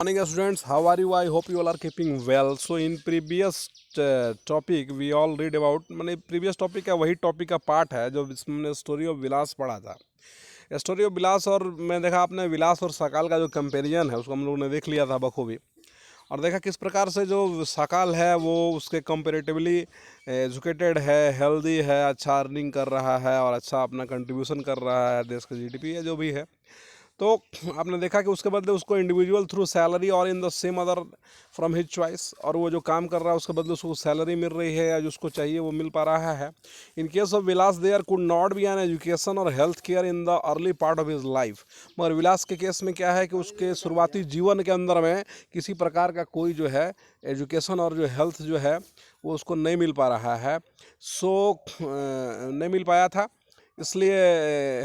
Morning students, how are you? I hope you all are keeping well. So in previous topic we all read about मैंने previous topic का वही topic का part है जो इसमें story of विलास पढ़ा था। स्टोरी ऑफ विलास और मैं देखा आपने विलास और सकाल का जो कंपेरिजन है उसको हम लोगों ने देख लिया था बखूबी, और देखा किस प्रकार से जो सकाल है वो उसके कंपेरेटिवली एजुकेटेड है, हेल्दी है, अच्छा अर्निंग कर रहा है और अच्छा अपना कंट्रीब्यूशन कर रहा है देश का जीडीपी है जो भी है। तो आपने देखा कि उसके बदले उसको इंडिविजुअल थ्रू सैलरी और इन the same other from his choice, और वो जो काम कर रहा है उसके बदले उसको सैलरी मिल रही है या जो उसको चाहिए वो मिल पा रहा है। In case of Vilas there could not be an education और health care in the early part of his life. मगर विलास के केस में क्या है कि उसके शुरुआती जीवन के अंदर में किसी प्रकार का कोई जो है एजुकेशन और जो हेल्थ जो है वो उसको नहीं मिल पा रहा है। नहीं मिल पाया था, इसलिए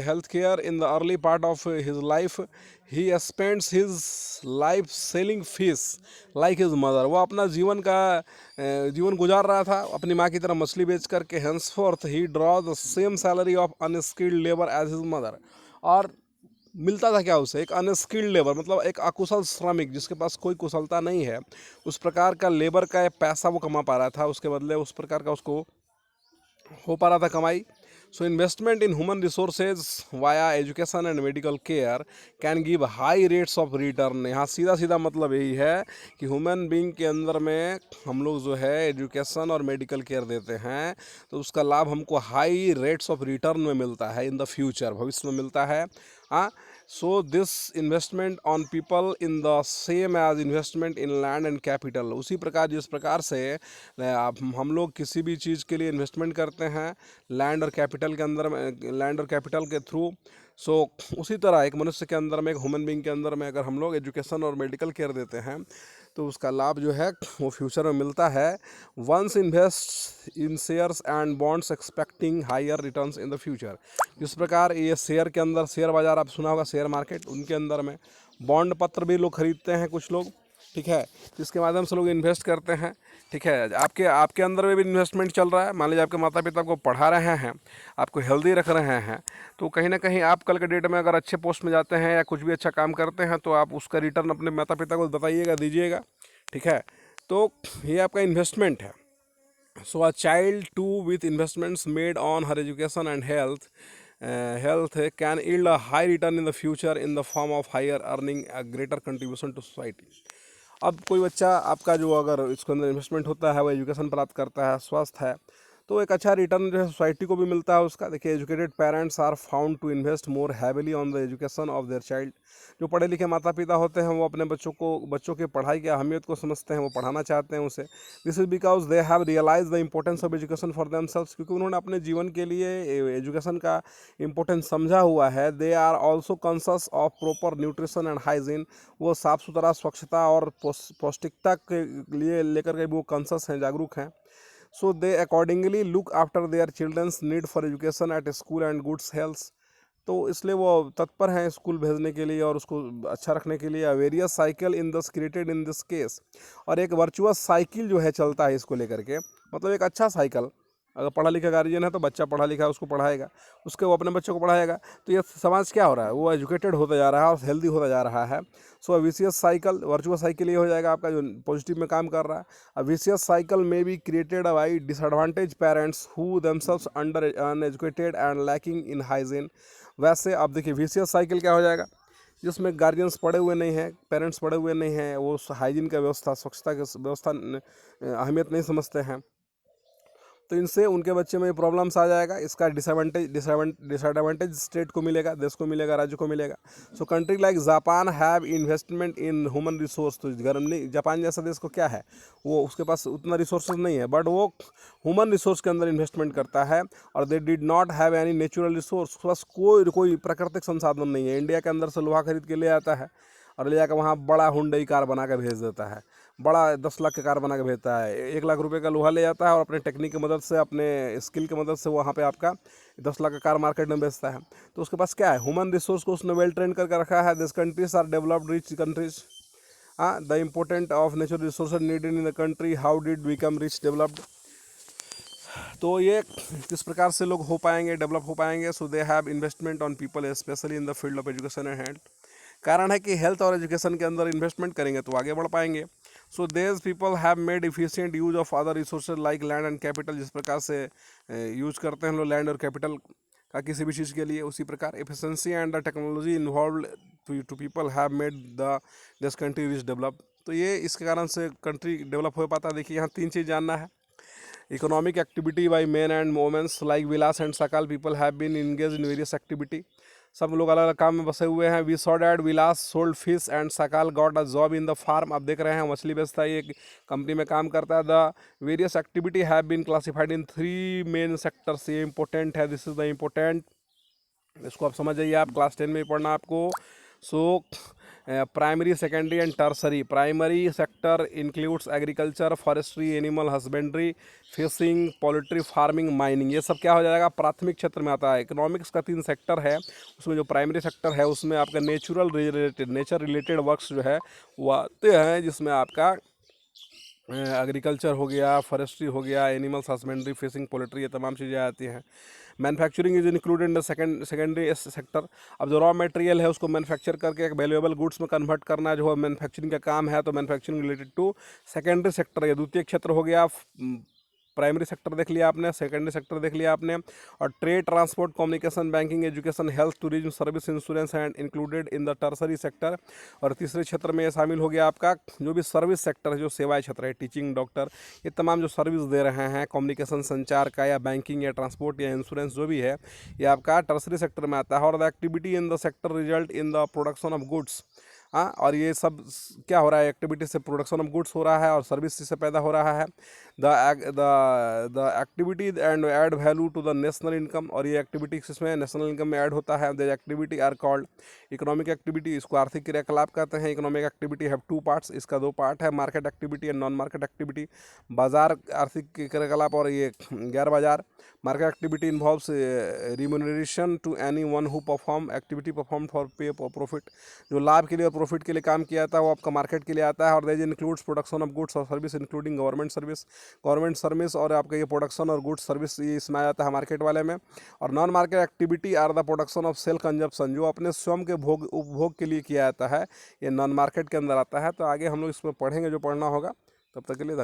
health care in the early part of his life he spends his life selling fish like his mother. वो अपना जीवन गुजार रहा था अपनी माँ की तरह मछली बेच करके। Henceforth he draw the same salary of unskilled labour as his mother. और मिलता था क्या उसे? एक अनस्किल्ड लेबर, मतलब एक अकुशल श्रमिक जिसके पास कोई कुशलता नहीं है, उस प्रकार का लेबर का पैसा वो कमा पा रहा था, उसके बदले उस प्रकार का उसको हो पा रहा था कमाई। So investment in human resources via education and medical care can give high rates of return. यहाँ सीधा सीधा मतलब यही है कि ह्यूमन बींग के अंदर में हम लोग जो है एजुकेशन और मेडिकल केयर देते हैं तो उसका लाभ हमको हाई रेट्स ऑफ रिटर्न में मिलता है, इन द फ्यूचर, भविष्य में मिलता है। हाँ, so this investment on people in the same as investment in land and capital. उसी प्रकार जिस प्रकार से हम लोग किसी भी चीज़ के लिए इन्वेस्टमेंट करते हैं लैंड और कैपिटल के अंदर में, लैंड और कैपिटल के थ्रू, सो उसी तरह एक मनुष्य के अंदर में, एक ह्यूमन बींग के अंदर में अगर हम लोग एजुकेशन और मेडिकल केयर देते हैं तो उसका लाभ जो है वो फ्यूचर में मिलता है। Once invest in shares and bonds expecting higher returns in the future. जिस प्रकार ये शेयर के अंदर, शेयर बाज़ार आप सुना होगा, शेयर मार्केट, उनके अंदर में बॉन्ड पत्र भी लोग खरीदते हैं कुछ लोग, ठीक है, जिसके माध्यम से लोग इन्वेस्ट करते हैं। ठीक है, आपके आपके अंदर में भी इन्वेस्टमेंट चल रहा है। मान लीजिए आपके माता पिता आपको पढ़ा रहे हैं, आपको हेल्दी रख रहे हैं, तो कहीं ना कहीं आप कल के डेट में अगर अच्छे पोस्ट में जाते हैं या कुछ भी अच्छा काम करते हैं तो आप उसका रिटर्न अपने माता पिता को बताइएगा, दीजिएगा। ठीक है, तो ये आपका इन्वेस्टमेंट है। So a child too with investments made on her education and health can yield a high return in the future in the form of higher earning, a greater contribution to society। अब कोई बच्चा आपका जो अगर इसके अंदर investment होता है, वो एजुकेशन प्राप्त करता है, स्वस्थ है, तो एक अच्छा रिटर्न जो है सोसाइटी को भी मिलता है उसका। देखिए, educated parents are found to invest more heavily on the education of their child. जो पढ़े लिखे माता पिता होते हैं वो अपने बच्चों की पढ़ाई की अहमियत को समझते हैं, वो पढ़ाना चाहते हैं उसे। This is because they have realize the importance of education for themselves. क्योंकि उन्होंने अपने जीवन के लिए एजुकेशन का इम्पोर्टेंस समझा हुआ है। They are also conscious of proper nutrition and hygiene. वो साफ़ सुथरा, स्वच्छता और पौष्टिकता के लिए लेकर के वो कॉन्शस हैं, जागरूक हैं। So they accordingly look after their children's need for education at school and goods health. तो इसलिए वो तत्पर हैं स्कूल भेजने के लिए और उसको अच्छा रखने के लिए। वेरियस साइकिल इन दस क्रिएटेड इन दिस केस। और एक वर्चुअस साइकिल जो है चलता है इसको लेकर के, मतलब एक अच्छा साइकिल। अगर पढ़ा लिखा गार्जियन है तो बच्चा पढ़ा लिखा है उसको पढ़ाएगा, उसके वो अपने बच्चों को पढ़ाएगा, तो ये समाज क्या हो रहा है, वो एजुकेटेड होता जा रहा है और हेल्दी होता जा रहा है। सो विशियस साइकिल, वर्चुअस साइकिल ये हो जाएगा आपका जो पॉजिटिव में काम कर रहा है। अ विशियस साइकिल में be created by disadvantage parents who themselves under uneducated and lacking in hygiene. वैसे आप देखिए, विशियस साइकिल क्या हो जाएगा, जिसमें गार्जियंस पढ़े हुए नहीं हैं, पेरेंट्स पढ़े हुए नहीं हैं, वो हाइजीन का व्यवस्था, स्वच्छता की व्यवस्था अहमियत नहीं समझते हैं, तो इनसे उनके बच्चे में प्रॉब्लम्स आ जाएगा। इसका डिसएडवांटेज स्टेट को मिलेगा, देश को मिलेगा, राज्य को मिलेगा। सो country like Japan have investment in human resource. तो जर्मनी, जापान जैसा देश को क्या है, वो उसके पास उतना रिसोर्सेज नहीं है, बट वो ह्यूमन रिसोर्स के अंदर इन्वेस्टमेंट करता है। और they did not have any natural resource, बस कोई प्राकृतिक संसाधन नहीं है। इंडिया के अंदर से लोहा खरीद के ले आता है और ले जाकर वहाँ बड़ा हुंडई कार बना के भेज देता है, बड़ा 10 लाख का कार बना के भेजता है। 1 लाख रुपए का लोहा ले जाता है और अपने टेक्निक की मदद से, अपने स्किल की मदद से वहाँ पे आपका 10 लाख का कार मार्केट में बेचता है। तो उसके पास क्या है, ह्यूमन रिसोर्स को उसने वेल ट्रेन करके रखा है। This countries are developed rich countries. हाँ, the important of natural resource needed in the country, how did become rich developed. तो ये किस प्रकार से लोग हो पाएंगे, डेवलप हो पाएंगे। So they have investment on people specially in the field of education and health. कारण है कि हेल्थ और एजुकेशन के अंदर इन्वेस्टमेंट करेंगे तो आगे बढ़ पाएंगे। सो देज people have made efficient use of other resources like land and capital, जिस प्रकार से यूज करते हैं हम लोग लैंड और कैपिटल का किसी भी चीज़ के लिए, उसी प्रकार efficiency and the technology involve to people have made the this country which develop. तो ये इसके कारण से कंट्री डेवलप हो पाता है। देखिए यहाँ 3 चीज़ जानना है। Economic activity by men and womens like Vilas and Sakal people have been engage in various activity. सब लोग अलग अलग काम में बसे हुए हैं। We saw that Vilas sold fish and Sakal got a job in the farm. आप देख रहे हैं मछली बेचता है, ये कंपनी में काम करता है। The various activity have been classified in 3 main sectors. ये इंपॉर्टेंट है, दिस इज द इम्पोर्टेंट, इसको आप समझ जाइए, आप क्लास 10 में ही पढ़ना आपको। So primary, secondary and tertiary. Primary sector includes agriculture, forestry, animal husbandry, fishing, poultry farming, mining. ये सब क्या हो जाएगा, प्राथमिक क्षेत्र में आता है। इकोनॉमिक्स का 3 सेक्टर है, उसमें जो प्राइमरी सेक्टर है उसमें आपका नेचर रिलेटेड वर्क्स जो है वो आते हैं, जिसमें आपका एग्रीकल्चर हो गया, फॉरेस्ट्री हो गया, एनिमल्स हस्बेंड्री, फिशिंग, पोल्ट्री, ये तमाम चीज़ें आती हैं। Manufacturing is included in the secondary sector. अब जो रॉ मटेरियल है उसको मैन्युफैक्चर करके एक वैल्यूएबल गुड्स में कन्वर्ट करना जो है मैन्युफैक्चरिंग का काम है, तो manufacturing related to secondary sector. ये द्वितीय क्षेत्र हो गया। प्राइमरी सेक्टर देख लिया आपने, सेकेंडरी सेक्टर देख लिया आपने। और trade, transport, communication, banking, education, health, tourism, service, insurance and included in the tertiary sector. और तीसरे क्षेत्र में ये शामिल हो गया आपका जो भी सर्विस सेक्टर है, जो सेवाएं क्षेत्र है, टीचिंग, डॉक्टर, ये तमाम जो सर्विस दे रहे हैं, कम्युनिकेशन, संचार का, या बैंकिंग या ट्रांसपोर्ट या इंश्योरेंस जो भी है, ये आपका टर्सरी सेक्टर में आता है। और the activity in the sector result in the production of goods. हाँ, और ये सब क्या हो रहा है, एक्टिविटी से प्रोडक्शन ऑफ गुड्स हो रहा है और सर्विस से पैदा हो रहा है। The activity and add value to the national income, और ये एक्टिविटी इसमें नेशनल इनकम में ऐड होता है। The activity are called economic activity, इसको आर्थिक क्रियाकलाप कहते हैं। इकोनॉमिक एक्टिविटी हैव 2 पार्ट्स, इसका 2 पार्ट है, market activity and non market activity. बाजार आर्थिक क्रियाकलाप और ये गैर बाजार। Market activity involves remuneration to anyone who perform activity perform for pay profit, जो लाभ के लिए और प्रॉफिट के लिए काम किया जाता है वो आपका मार्केट के लिए आता है। और देज इंक्लूड्स प्रोडक्शन ऑफ गुड्स और सर्विस इंक्लूडिंग गवर्नमेंट सर्विस, और आपका ये प्रोडक्शन और गुड्स सर्विस ये इसमें आ जाता है मार्केट वाले में। और non market activity are the production of self consumption, जो अपने स्वयं के उपभोग के लिए किया जाता है, ये नॉन मार्केट के अंदर आता है। तो आगे हम लोग इसमें पढ़ेंगे जो पढ़ना होगा। तब तक के लिए